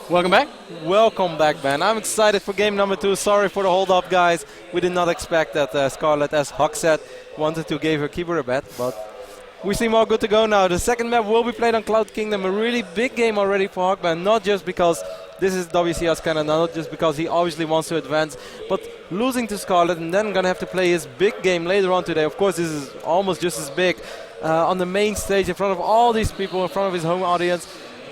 Welcome back. Welcome back, Ben. I'm excited for game number 2. Sorry for the hold-up, guys. We did not expect that Scarlett, as Huck said, wanted to give her keeper a bet, but we seem all good to go now. The second map will be played on Cloud Kingdom, a really big game already for Huck, Ben. Not just because this is WCS Canada, not just because he obviously wants to advance, but losing to Scarlett and then gonna have to play his big game later on today. Of course, this is almost just as big on the main stage in front of all these people, in front of his home audience.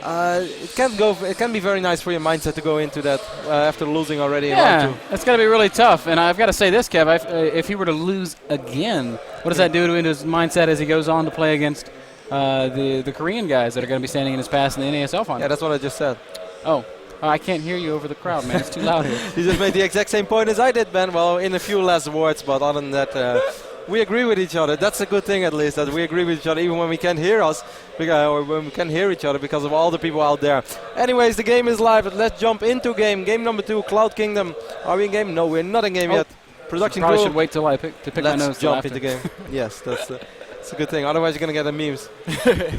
It can be very nice for your mindset to go into that after losing already in round 2. It's got to be really tough. And I've got to say this, Kev, if he were to lose again, what does that do to his mindset as he goes on to play against the Korean guys that are going to be standing in his path in the NASL final? Yeah, that's what I just said. Oh, I can't hear you over the crowd, man. It's too loud here. You just made the exact same point as I did, Ben. Well, in a few less words, but other than that, we agree with each other. That's a good thing, at least, that we agree with each other, even when we can't hear us, or when we can't hear each other because of all the people out there. Anyways, the game is live, but let's jump into game. Game number 2, Cloud Kingdom. Are we in game? No, we're not in game yet. Production probably crew. should wait till I pick my nose. Let's jump into game. Yes, that's a good thing. Otherwise, you're gonna get the memes.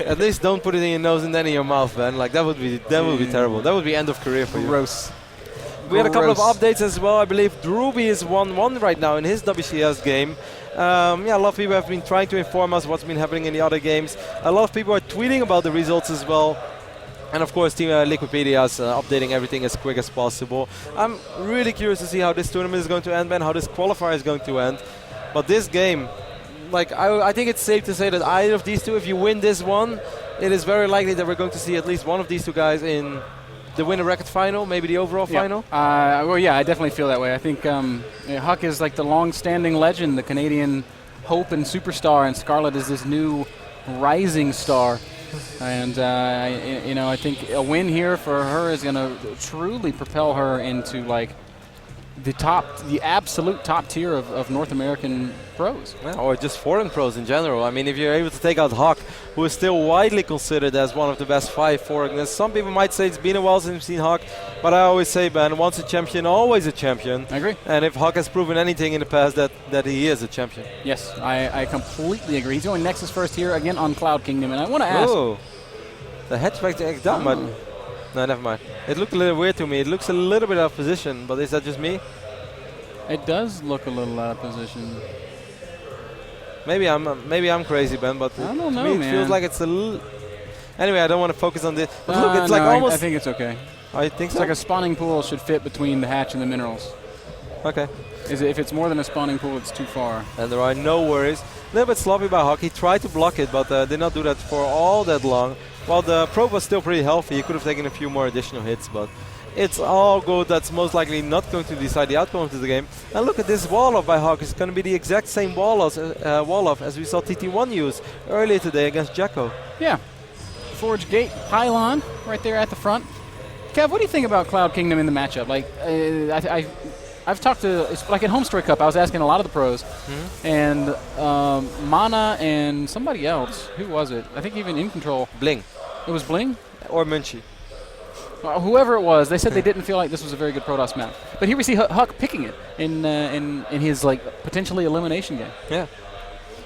At least don't put it in your nose and then in your mouth, Ben. Like that would be terrible. That would be end of career for you. Gross. We had a couple of updates as well. I believe Druby is 1-1 right now in his WCS game. A lot of people have been trying to inform us what's been happening in the other games. A lot of people are tweeting about the results as well. And of course, Team Liquipedia is updating everything as quick as possible. I'm really curious to see how this tournament is going to end, Ben, how this qualifier is going to end. But this game, I think it's safe to say that either of these two, if you win this one, it is very likely that we're going to see at least one of these two guys in the winner bracket final, maybe the overall final? I definitely feel that way. I think Huck is like the long-standing legend, the Canadian hope and superstar, and Scarlett is this new rising star. And, I think a win here for her is going to truly propel her into, like, the absolute top tier of North American pros. Yeah, or just foreign pros in general. I mean, if you're able to take out Huck, who is still widely considered as one of the best 5 foreigners. Some people might say it's been a while since we've seen Huck, but I always say, Ben, once a champion, always a champion. I agree. And if Huck has proven anything in the past, that he is a champion. Yes, I completely agree. He's going Nexus first here, again on Cloud Kingdom, and I want to ask... Oh, the hatchback to X down, but... No, never mind. It looked a little weird to me. It looks a little bit out of position, but is that just me? It does look a little out of position. Maybe I'm crazy, Ben, but I don't know, to me man. It feels like it's a little... Anyway, I don't want to focus on this. But look, it's like almost... I think it's okay. I think it's so? like a spawning pool should fit between the hatch and the minerals. Okay. If it's more than a spawning pool, it's too far. And there are no worries. A little bit sloppy by Huck. He tried to block it, but did not do that for all that long. While the probe was still pretty healthy, he could have taken a few more additional hits, but it's all good. That's most likely not going to decide the outcome of the game. And look at this wall-off by Huck. It's going to be the exact same wall-off as we saw TT1 use earlier today against Jacko. Yeah. Forge Gate pylon right there at the front. Kev, what do you think about Cloud Kingdom in the matchup? Like, I've talked to, it's like in Home Story Cup, I was asking a lot of the pros, and Mana and somebody else, who was it? I think even In Control. Bling. It was Bling? Or Munchie. Whoever it was, they said they didn't feel like this was a very good Protoss map. But here we see Huck picking it in his like potentially elimination game. Yeah.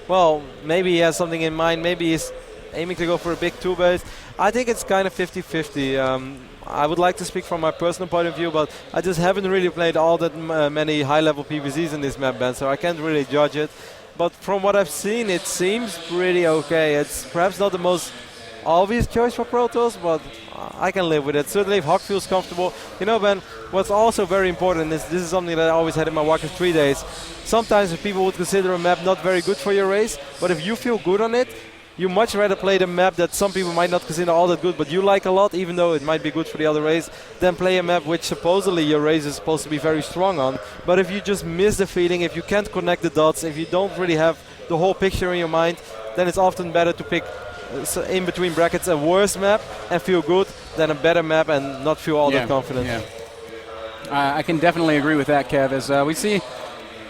Well, maybe he has something in mind. Maybe he's aiming to go for a big 2-base. I think it's kind of 50-50. I would like to speak from my personal point of view, but I just haven't really played all that many high-level PvZs in this map, Ben, so I can't really judge it. But from what I've seen, it seems pretty okay. It's perhaps not the most obvious choice for Protoss, but I can live with it. Certainly if Huck feels comfortable. You know, Ben, what's also very important is this is something that I always had in my Warcraft 3 days. Sometimes people would consider a map not very good for your race, but if you feel good on it, you much rather play the map that some people might not consider all that good, but you like a lot, even though it might be good for the other race, than play a map which supposedly your race is supposed to be very strong on. But if you just miss the feeling, if you can't connect the dots, if you don't really have the whole picture in your mind, then it's often better to pick, in between brackets, a worse map and feel good than a better map and not feel all that confident. Yeah. I can definitely agree with that, Kev, as we see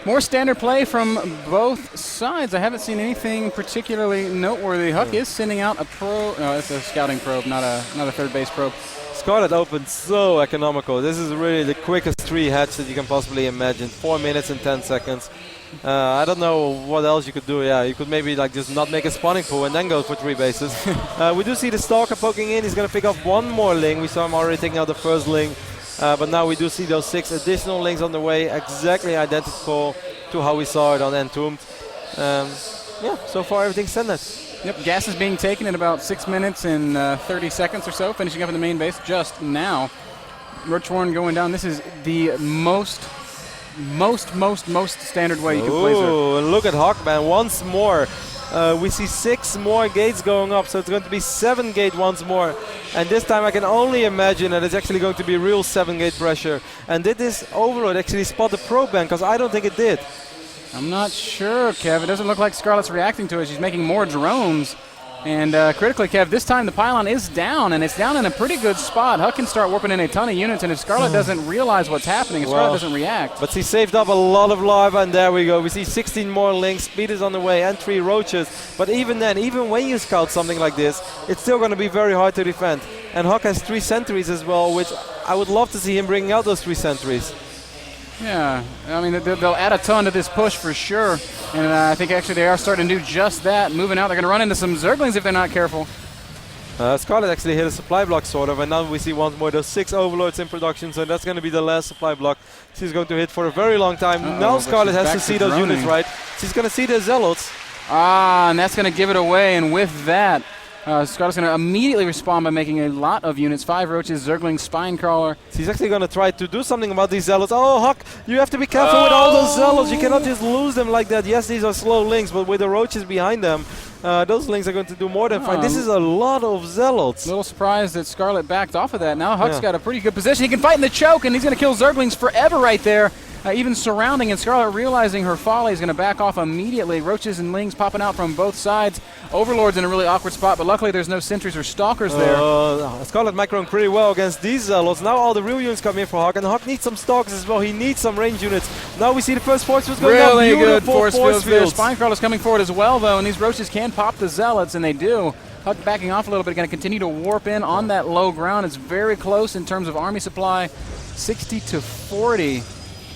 more standard play from both sides. I haven't seen anything particularly noteworthy. Huck is sending out a probe. No, it's a scouting probe, not a third base probe. Scarlett opened so economical. This is really the quickest 3 hatch that you can possibly imagine. 4 minutes and 10 seconds. I don't know what else you could do. Yeah, you could maybe like just not make a spawning pool and then go for 3 bases. We do see the Stalker poking in. He's going to pick up 1 more Ling. We saw him already taking out the first Ling. But now we do see those 6 additional Lings on the way, exactly identical to how we saw it on Entombed. Yeah, so far everything's standard. Yep, gas is being taken in about 6 minutes and 30 seconds or so, finishing up in the main base just now. Roach1 going down. This is the most standard way you can play Zerg. Oh, look at Huck, man, once more. We see 6 more gates going up, so it's going to be 7 gate once more. And this time I can only imagine that it's actually going to be real 7 gate pressure. And did this Overlord actually spot the probe ban? Because I don't think it did. I'm not sure, Kev. It doesn't look like Scarlett's reacting to it. She's making more drones. And critically, Kev, this time the pylon is down, and it's down in a pretty good spot. Huck can start warping in a ton of units, and if Scarlett doesn't realize what's happening, if Scarlett doesn't react. But she saved up a lot of lava, and there we go. We see 16 more Lings, speed is on the way, and 3 Roaches. But even then, even when you scout something like this, it's still going to be very hard to defend. And Huck has 3 sentries as well, which I would love to see him bringing out those 3 sentries. Yeah, I mean, they'll add a ton to this push for sure. And I think actually they are starting to do just that. Moving out, they're going to run into some Zerglings if they're not careful. Scarlett actually hit a supply block, sort of, and now we see once more those 6 Overlords in production, so that's going to be the last supply block she's going to hit for a very long time. Now Scarlett has to see those units, right? She's going to see the Zealots. And that's going to give it away, and with that, Scarlett's going to immediately respond by making a lot of units. 5 Roaches, Zergling, Spinecrawler. She's actually going to try to do something about these Zealots. Oh, Huck, you have to be careful with all those Zealots. You cannot just lose them like that. Yes, these are slow Lings, but with the Roaches behind them, those Lings are going to do more than fine. This is a lot of Zealots. A little surprised that Scarlett backed off of that. Now Huck's got a pretty good position. He can fight in the choke, and he's going to kill Zerglings forever right there. Even surrounding, and Scarlett realizing her folly is going to back off immediately. Roaches and Lings popping out from both sides. Overlord's in a really awkward spot, but luckily there's no sentries or stalkers there. Scarlett microing pretty well against these Zealots. Now all the real units come in for Huck, and Huck needs some stalkers as well. He needs some range units. Now we see the first force fields going down. Really good force fields there. Spinecrawler's coming forward as well, though, and these Roaches can pop the Zealots, and they do. Huck backing off a little bit, going to continue to warp in on that low ground. It's very close in terms of army supply, 60 to 40.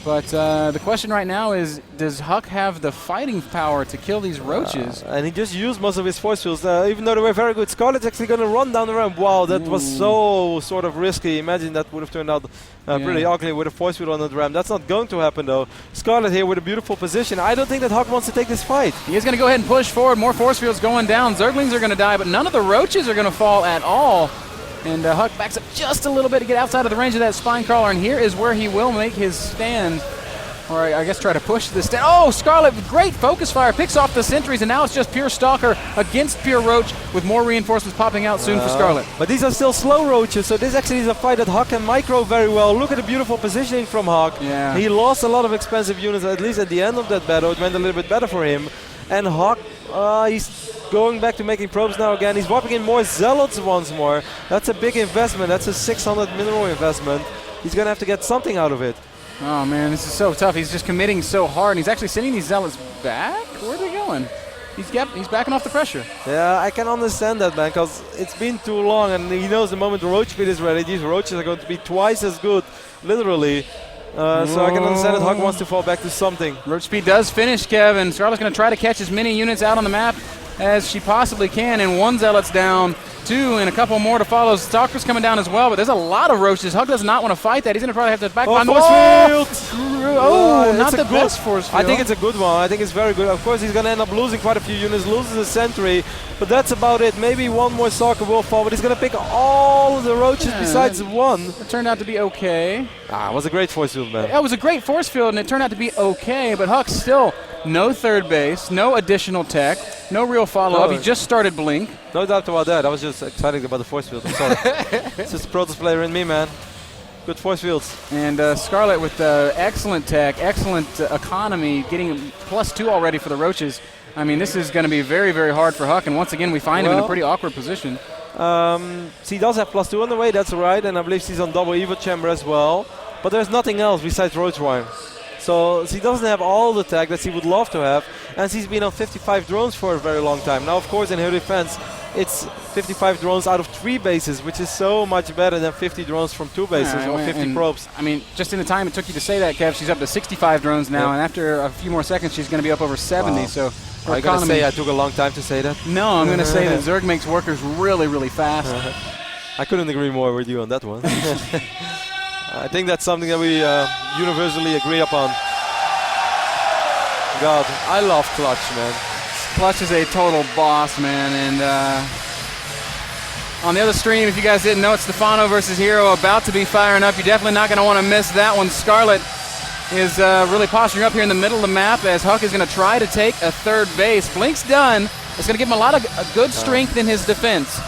But the question right now is, does Huck have the fighting power to kill these Roaches? And he just used most of his force fields, even though they were very good. Scarlett's actually going to run down the ramp. Wow, that was so sort of risky. Imagine that would have turned out pretty ugly with a force field on the ramp. That's not going to happen, though. Scarlett here with a beautiful position. I don't think that Huck wants to take this fight. He is going to go ahead and push forward. More force fields going down. Zerglings are going to die, but none of the Roaches are going to fall at all. And Huck backs up just a little bit to get outside of the range of that Spinecrawler, and here is where he will make his stand. Or I guess try to push this down. Oh, Scarlett with great focus fire picks off the sentries, and now it's just pure Stalker against pure Roach with more reinforcements popping out soon for Scarlett. But these are still slow Roaches, so this actually is a fight that Huck can micro very well. Look at the beautiful positioning from Huck. Yeah. He lost a lot of expensive units, at least at the end of that battle. It went a little bit better for him. And Huck, he's going back to making probes now again. He's warping in more Zealots once more. That's a big investment. That's a 600 mineral investment. He's going to have to get something out of it. Oh, man, this is so tough. He's just committing so hard, and he's actually sending these Zealots back? Where are they going? He's backing off the pressure. Yeah, I can understand that, man, because it's been too long, and he knows the moment the Roach speed is ready, these Roaches are going to be twice as good, literally. So I can understand that Huck wants to fall back to something. Roach speed does finish, Kevin. Scarlett's going to try to catch as many units out on the map as she possibly can, and 1 Zealot's down, 2, and a couple more to follow. Stalker's coming down as well, but there's a lot of Roaches. Huck does not want to fight that. He's going to probably have to back behind the force field. Not the best force field. I think it's a good one. I think it's very good. Of course, he's going to end up losing quite a few units, loses a sentry, but that's about it. Maybe 1 more Stalker will fall, but he's going to pick all of the Roaches besides 1. It turned out to be okay. It was a great force field, man. It was a great force field, and it turned out to be okay, but Huck still no third base, no additional tech, no real follow-up. He just started Blink. No doubt about that. I was just excited about the force field. I'm sorry. It's just a Protoss player in me, man. Good force fields. And Scarlett with excellent tech, excellent economy, getting +2 already for the Roaches. I mean, this is going to be very, very hard for Huck, and once again, we find him in a pretty awkward position. She does have +2 on the way, that's right, and I believe she's on double Evo chamber as well. But there's nothing else besides Roachwire. So she doesn't have all the tech that she would love to have, and she's been on 55 drones for a very long time. Now, of course, in her defense, it's 55 drones out of 3 bases, which is so much better than 50 drones from 2 bases or 50 probes. I mean, just in the time it took you to say that, Kev, she's up to 65 drones now, and after a few more seconds, she's going to be up over 70. Wow. So are you going to say I took a long time to say that? No, I'm going to say that Zerg makes workers really, really fast. I couldn't agree more with you on that one. I think that's something that we universally agree upon. God, I love Clutch, man. Clutch is a total boss, man, and on the other stream, if you guys didn't know, it's Stefano versus Hero about to be firing up. You're definitely not going to want to miss that one. Scarlett is really posturing up here in the middle of the map as Huck is going to try to take a third base. Blink's done. It's going to give him a lot of good strength in his defense.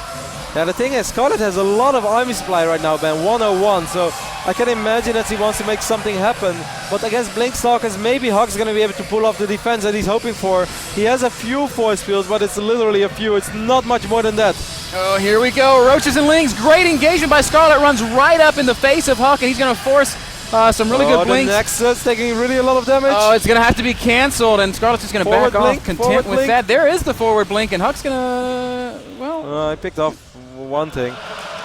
Yeah, the thing is, Scarlett has a lot of army supply right now, Ben, 101, so I can imagine that he wants to make something happen. But against Blinkstalkers, maybe Huck's going to be able to pull off the defense that he's hoping for. He has a few force fields, but it's literally a few. It's not much more than that. Oh, here we go. Roaches and Lings. Great engagement by Scarlett. Runs right up in the face of Huck, and he's going to force some really good blinks. The Nexus taking really a lot of damage. Oh, it's going to have to be canceled, and Scarlett's just going to back off, content with that. There is the forward blink, and Huck's going to, well... I picked off one thing.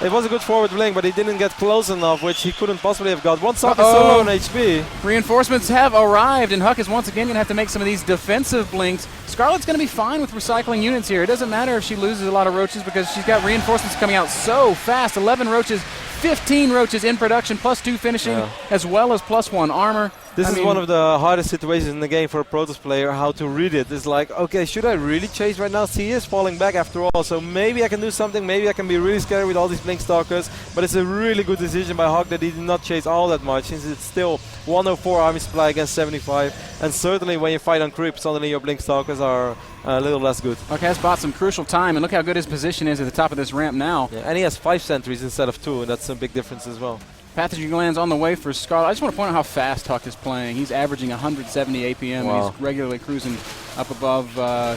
It was a good forward blink, but he didn't get close enough, which he couldn't possibly have got. One stock is so low on HP. Reinforcements have arrived, and Huck is once again going to have to make some of these defensive blinks. Scarlett's going to be fine with recycling units here. It doesn't matter if she loses a lot of roaches because she's got reinforcements coming out so fast. 11 roaches, 15 roaches in production, +2 finishing, as well as +1 armor. This is one of the hardest situations in the game for a Protoss player, how to read it. It's like, okay, should I really chase right now? See, he is falling back after all, so maybe I can do something. Maybe I can be really scary with all these Blink Stalkers, but it's a really good decision by Huck that he did not chase all that much, since it's still 104 army supply against 75, and certainly when you fight on creep, suddenly your Blink Stalkers are a little less good. Okay, has bought some crucial time, and look how good his position is at the top of this ramp now. Yeah, and he has 5 sentries instead of 2, and that's a big difference as well. Pathogen glands on the way for Scarlett. I just want to point out how fast Huck is playing. He's averaging 170 APM. Wow. He's regularly cruising up above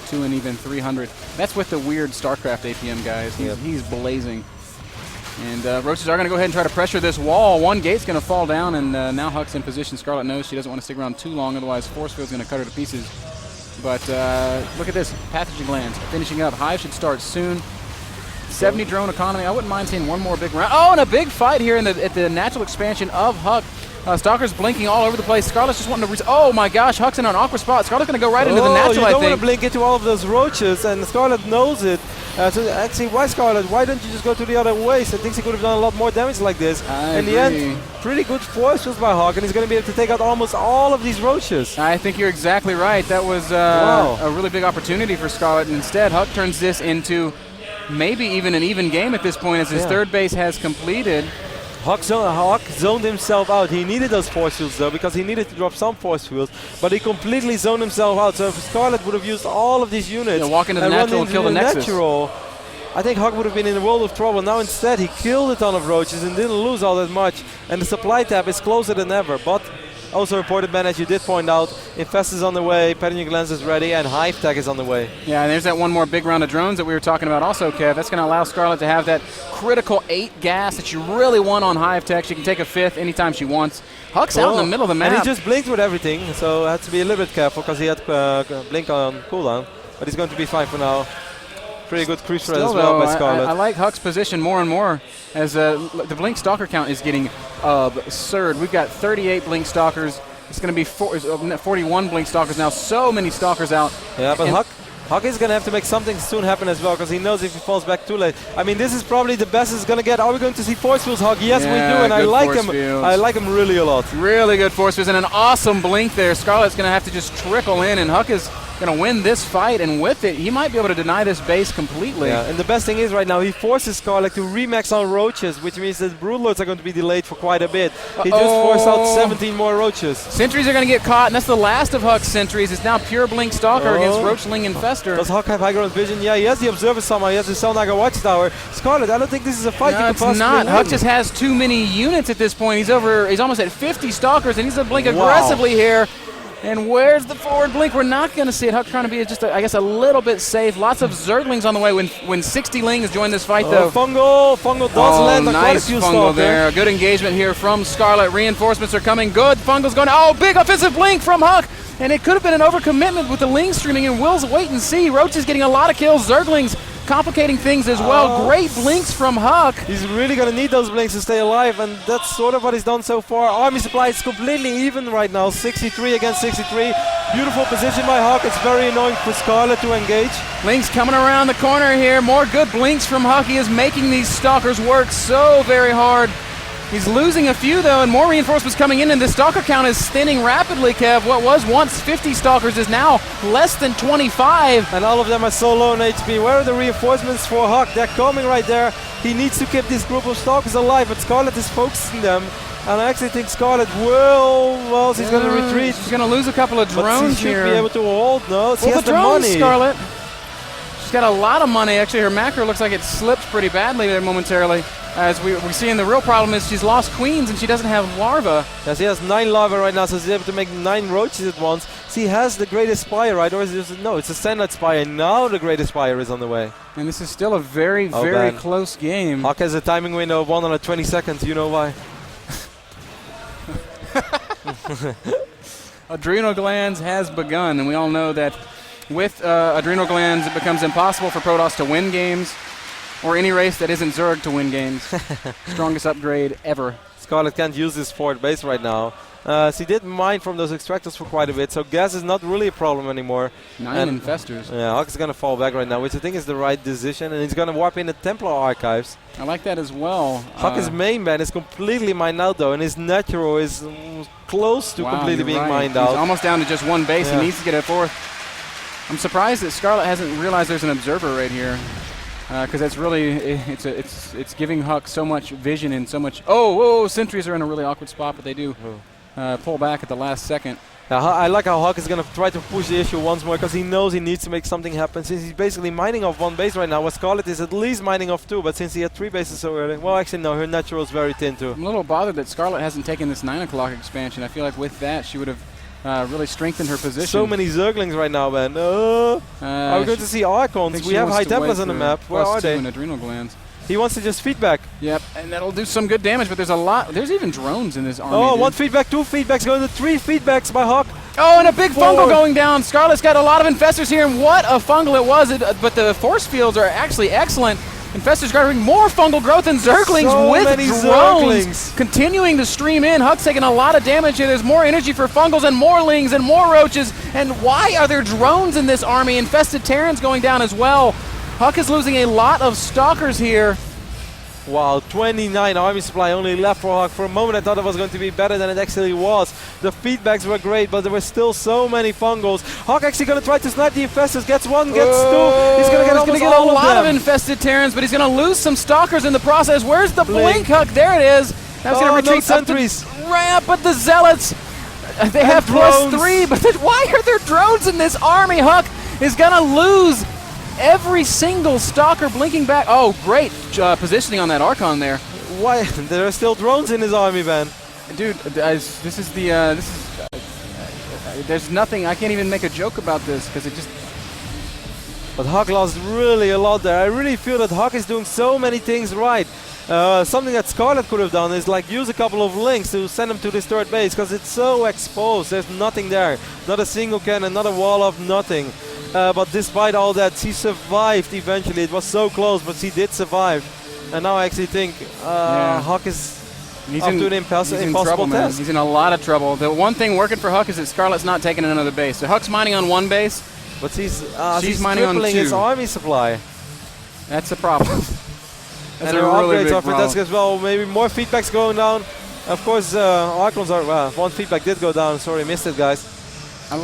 2 and even 300. That's with the weird StarCraft APM, guys. He's blazing. And Roaches are going to go ahead and try to pressure this wall. One gate's going to fall down, and now Huck's in position. Scarlett knows she doesn't want to stick around too long, otherwise Force Field's going to cut her to pieces. But look at this. Pathogen glands finishing up. Hive should start soon. 70 drone economy. I wouldn't mind seeing one more big round. Oh, and a big fight here at the natural expansion of Huck. Stalker's blinking all over the place. Scarlett's just wanting to... oh my gosh, Huck's in an awkward spot. Scarlett's going to go right into the natural, I think. You don't want to blink into all of those roaches, and Scarlett knows it. So actually, why Scarlett? Why don't you just go to the other way? So I think he could have done a lot more damage like this. In the end, pretty good force fields by Huck, and he's going to be able to take out almost all of these roaches. I think you're exactly right. That was a really big opportunity for Scarlett, and instead Huck turns this into maybe even an even game at this point as his third base has completed. Huck zoned himself out. He needed those force fields though, because he needed to drop some force fields, but he completely zoned himself out. So if Scarlett would have used all of these units, walk into the natural and kill the Nexus, I think Huck would have been in a world of trouble. Now instead he killed a ton of roaches and didn't lose all that much, and the supply tab is closer than ever. But also important, Ben, as you did point out, Infest is on the way, Pathogen Glands is ready, and Hive Tech is on the way. Yeah, and there's that one more big round of drones that we were talking about also, Kev. That's going to allow Scarlett to have that critical 8 gas that you really want on Hive Tech. She can take a 5th anytime she wants. Huck's out in the middle of the map. And he just blinked with everything, so had to be a little bit careful because he had blink on cooldown. But he's going to be fine for now. Pretty good creep threat as well by Scarlett. I like Huck's position more and more as the Blink Stalker count is getting absurd. We've got 38 Blink Stalkers. It's going to be 41 Blink Stalkers now. So many Stalkers out. Yeah, but Huck is going to have to make something soon happen as well, because he knows if he falls back too late. I mean, this is probably the best it's going to get. Are we going to see force fields, Huck? Yes, we do, and I like him. I like him really a lot. Really good force fields and an awesome blink there. Scarlett's going to have to just trickle in, and Huck is going to win this fight, and with it, he might be able to deny this base completely. Yeah, and the best thing is right now, he forces Scarlett to remax on roaches, which means that Broodlords are going to be delayed for quite a bit. He just forced out 17 more roaches. Sentries are going to get caught, and that's the last of Huck's sentries. It's now pure Blink Stalker against Roachling Infester. Does Huck have high ground vision? Yeah, he has the Observer somehow. He has the Selnaga Watchtower. Scarlett, I don't think this is a fight you can possibly win. Huck just has too many units at this point. He's almost at 50 Stalkers, and he's going to blink aggressively here. And where's the forward blink? We're not going to see it. Huck's trying to be just, I guess, a little bit safe. Lots of Zerglings on the way when 60 Lings join this fight, though. Fungal does land on quite a few Fungal there. Good engagement here from Scarlett. Reinforcements are coming good. Fungal's going, big offensive blink from Huck. And it could have been an overcommitment with the Lings streaming, and Will's wait and see. Roach is getting a lot of kills. Zerglings complicating things as well. Great blinks from Huck. He's really going to need those blinks to stay alive, and that's sort of what he's done so far. Army supply is completely even right now, 63 against 63. Beautiful position by Huck. It's very annoying for Scarlett to engage. Blinks coming around the corner here. More good blinks from Huck. He is making these Stalkers work so very hard. He's losing a few though, and more reinforcements coming in, and the Stalker count is thinning rapidly, Kev. What was once 50 Stalkers is now less than 25. And all of them are so low on HP. Where are the reinforcements for Huck? They're coming right there. He needs to keep this group of Stalkers alive, but Scarlett is focusing them. And I actually think Scarlett will, well, she's going to retreat. She's going to lose a couple of drones here. She should here. be able to hold, no? She well, has the money. Scarlett. She's got a lot of money. Actually, her macro looks like it slipped pretty badly there momentarily. As we see, and the real problem is she's lost queens and she doesn't have larva. Yeah, she has 9 larvae right now, so she's able to make 9 roaches at once. She has the greatest spire, right? Or is it just, no, it's a standard spire. Now the greatest spire is on the way. And this is still a very, very close game. Huck has a timing window of 120 seconds. You know why? Adrenal Glands has begun, and we all know that with Adrenal Glands it becomes impossible for Protoss to win games, or any race that isn't Zerg to win games. Strongest upgrade ever. Scarlett can't use this forward base right now. She did mine from those extractors for quite a bit, so gas is not really a problem anymore. 9 infestors. Yeah, Huck is going to fall back right now, which I think is the right decision, and he's going to warp in the Templar archives. I like that as well. Huck's main ban is completely mined out though, and his natural is close to completely being mined out. He's almost down to just one base. He needs to get a 4th. I'm surprised that Scarlett hasn't realized there's an observer right here. Because that's really, it's giving Huck so much vision and so much. Oh, sentries are in a really awkward spot, but they do pull back at the last second. I like how Huck is going to try to push the issue once more, because he knows he needs to make something happen, since he's basically mining off 1 base right now, while Scarlett is at least mining off 2, but since he had 3 bases so early, well, actually no, her natural is very thin too. I'm a little bothered that Scarlett hasn't taken this 9 o'clock expansion. I feel like with that she would have really strengthened her position. So many Zerglings right now, man. Are we going to see Archons? We have High Templars on the map. Where are they? Adrenal Glands. He wants to just feedback. Yep, and that'll do some good damage, but there's a lot. There's even drones in this army. Oh, dude. 1 feedback, 2 feedbacks, going to 3 feedbacks by Huck. Oh, and a big fungal going down. Scarlett's got a lot of infestors here, and what a fungal it was. But the force fields are actually excellent. Infestors gathering more fungal growth and Zerglings so with many drones Zerglings. Continuing to stream in. Huck's taking a lot of damage here. There's more energy for fungals and more lings and more roaches. And why are there drones in this army? Infested Terrans going down as well. Huck is losing a lot of Stalkers here. Wow, 29 army supply only left for Huck. For a moment I thought it was going to be better than it actually was. The feedbacks were great, but there were still so many fungals. Huck actually going to try to snipe the infestors. Gets 1, gets 2. He's going to get a lot of infested Terrans, but he's going to lose some Stalkers in the process. Where's the blink, Huck? There it is. Now he's going to retreat up the ramp, but the Zealots, they have +3. But why are there drones in this army? Huck is going to lose every single Stalker blinking back. Oh, great positioning on that Archon there. Why? There are still drones in his army, man. Dude, this is the there's nothing. I can't even make a joke about this because it just. But Huck lost really a lot there. I really feel that Huck is doing so many things right. Something that Scarlett could have done is like use a couple of links to send him to this 3rd base, because it's so exposed. There's nothing there. Not a single cannon, not a wall of nothing. But despite all that, she survived eventually. It was so close, but she did survive. And now I actually think Huck is up to an impossible trouble, task. He's in a lot of trouble. The one thing working for Huck is that Scarlett's not taking another base. So Huck's mining on 1 base, but she's mining on 2. His army supply. That's a problem. And there are upgrades are fantastic as well. Maybe more feedbacks going down. Of course, Archons are. 1 feedback did go down. Sorry, missed it, guys. I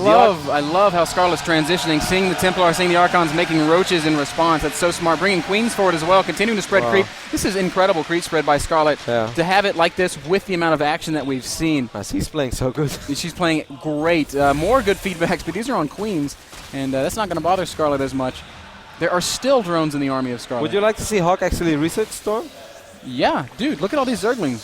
love how Scarlett's transitioning, seeing the Templar, seeing the Archons making roaches in response. That's so smart. Bringing Queens forward as well, continuing to spread creep. This is incredible creep spread by Scarlett. To have it like this with the amount of action that we've seen. She's playing so good. She's playing great. More good feedbacks, but these are on Queens, and that's not going to bother Scarlett as much. There are still drones in the army of Scarlett. Would you like to see Huck actually research Storm? Yeah, dude, look at all these Zerglings.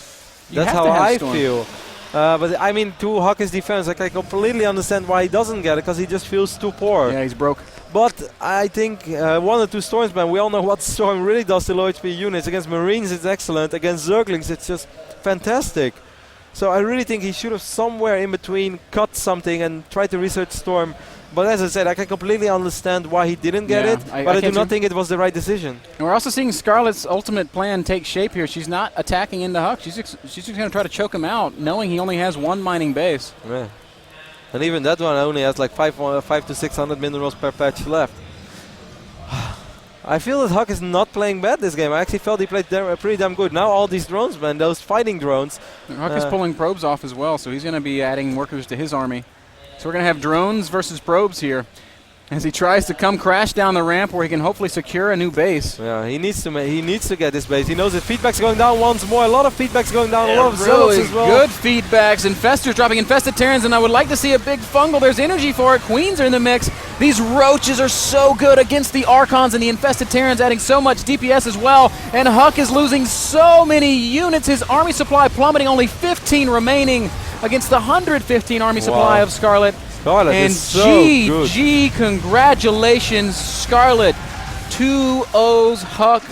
That's how I feel. But I mean, to Huck's defense, like, I completely understand why he doesn't get it, because he just feels too poor. Yeah, he's broke. But I think 1 or 2 Storms, man, we all know what Storm really does to low HP units. Against Marines, it's excellent. Against Zerglings, it's just fantastic. So I really think he should have somewhere in between cut something and tried to research Storm. But as I said, I can completely understand why he didn't get it, but I do not think it was the right decision. And we're also seeing Scarlett's ultimate plan take shape here. She's not attacking into Huck. She's just going to try to choke him out, knowing he only has one mining base. Yeah. And even that one only has like 5 to 600 minerals per patch left. I feel that Huck is not playing bad this game. I actually felt he played pretty damn good. Now all these drones, man, those fighting drones. Huck is pulling probes off as well, so he's going to be adding workers to his army. So we're going to have drones versus probes here as he tries to come crash down the ramp where he can hopefully secure a new base. Yeah, he needs to get this base. He knows that feedback's going down once more. A lot of feedback's going down. A lot of really as well. Good feedbacks. Infestors dropping infested Terrans, and I would like to see a big fungal. There's energy for it. Queens are in the mix. These roaches are so good against the Archons and the infested Terrans, adding so much DPS as well. And Huck is losing so many units. His army supply plummeting, only 15 remaining against the 115 army supply of Scarlett. Scarlett and is so good. GG, congratulations, Scarlett. 2-0's Huck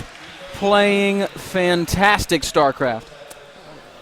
playing fantastic StarCraft.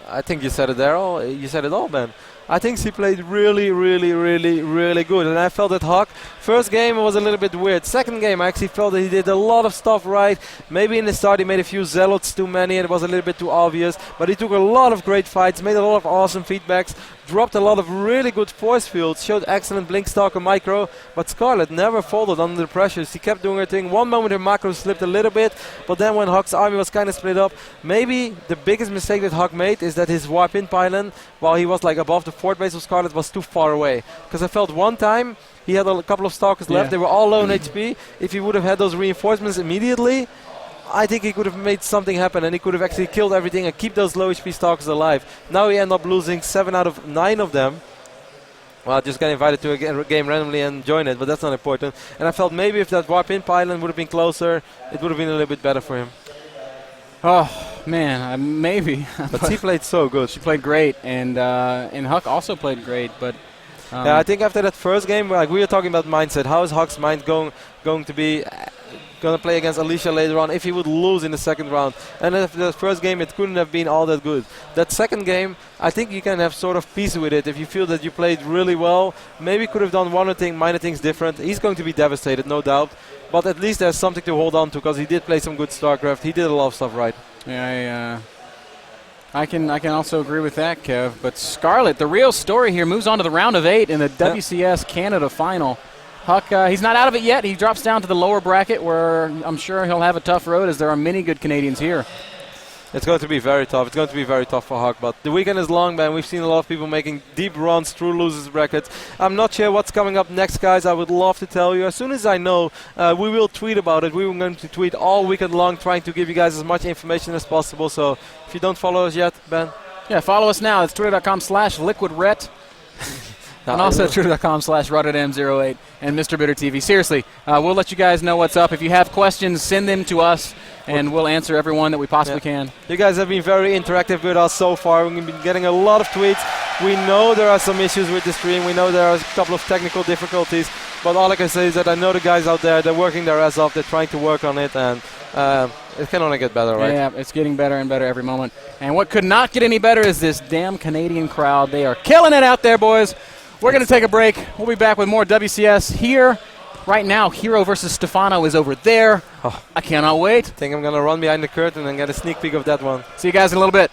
I think you said it there. You said it all, Ben. I think she played really, really, really, really good. And I felt that Huck, first game was a little bit weird. Second game, I actually felt that he did a lot of stuff right. Maybe in the start he made a few zealots too many and it was a little bit too obvious. But he took a lot of great fights, made a lot of awesome feedbacks, dropped a lot of really good force fields, showed excellent Blink Stalker micro. But Scarlett never folded under the pressure. She kept doing her thing. One moment her macro slipped a little bit, but then when Huck's army was kind of split up, maybe the biggest mistake that Huck made is that his warp in pylon, while he was like above the fort base of Scarlett, was too far away. Because I felt one time he had a couple of stalkers left. They were all low on HP. If he would have had those reinforcements immediately, I think he could have made something happen and he could have actually killed everything and keep those low HP stalkers alive. Now he ended up losing 7 out of 9 of them. Well, just got invited to a game randomly and join it, but that's not important. And I felt maybe if that warp in pylon would have been closer, it would have been a little bit better for him. Oh, man, maybe. But she played so good. She played great, and Huck also played great, but... yeah, I think after that first game, like we were talking about mindset, how is Huck's mind going to be going to play against Alicia later on if he would lose in the second round? And after the first game, it couldn't have been all that good. That second game, I think you can have sort of peace with it. If you feel that you played really well, maybe could have done one or minor things different. He's going to be devastated, no doubt. But at least there's something to hold on to because he did play some good StarCraft. He did a lot of stuff right. Yeah, I can also agree with that, Kev. But Scarlett, the real story here, moves on to the round of 8 in the WCS Canada final. Huck, he's not out of it yet. He drops down to the lower bracket where I'm sure he'll have a tough road as there are many good Canadians here. It's going to be very tough. It's going to be very tough for Huck. But the weekend is long, man. We've seen a lot of people making deep runs through losers brackets. I'm not sure what's coming up next, guys. I would love to tell you. As soon as I know, we will tweet about it. We were going to tweet all weekend long, trying to give you guys as much information as possible. So if you don't follow us yet, Ben. Yeah, follow us now. It's twitter.com/liquidret. And also twitter.com/RotterdaM08 and MrBitter TV. Seriously, we'll let you guys know what's up. If you have questions, send them to us, and we'll answer every one that we possibly can. You guys have been very interactive with us so far. We've been getting a lot of tweets. We know there are some issues with the stream. We know there are a couple of technical difficulties. But all I can say is that I know the guys out there, they're working their ass off. They're trying to work on it, and it can only get better, right? Yeah, it's getting better and better every moment. And what could not get any better is this damn Canadian crowd. They are killing it out there, boys. We're going to take a break. We'll be back with more WCS here. Right now, Hero versus Stefano is over there. Oh, I cannot wait. I think I'm going to run behind the curtain and get a sneak peek of that one. See you guys in a little bit.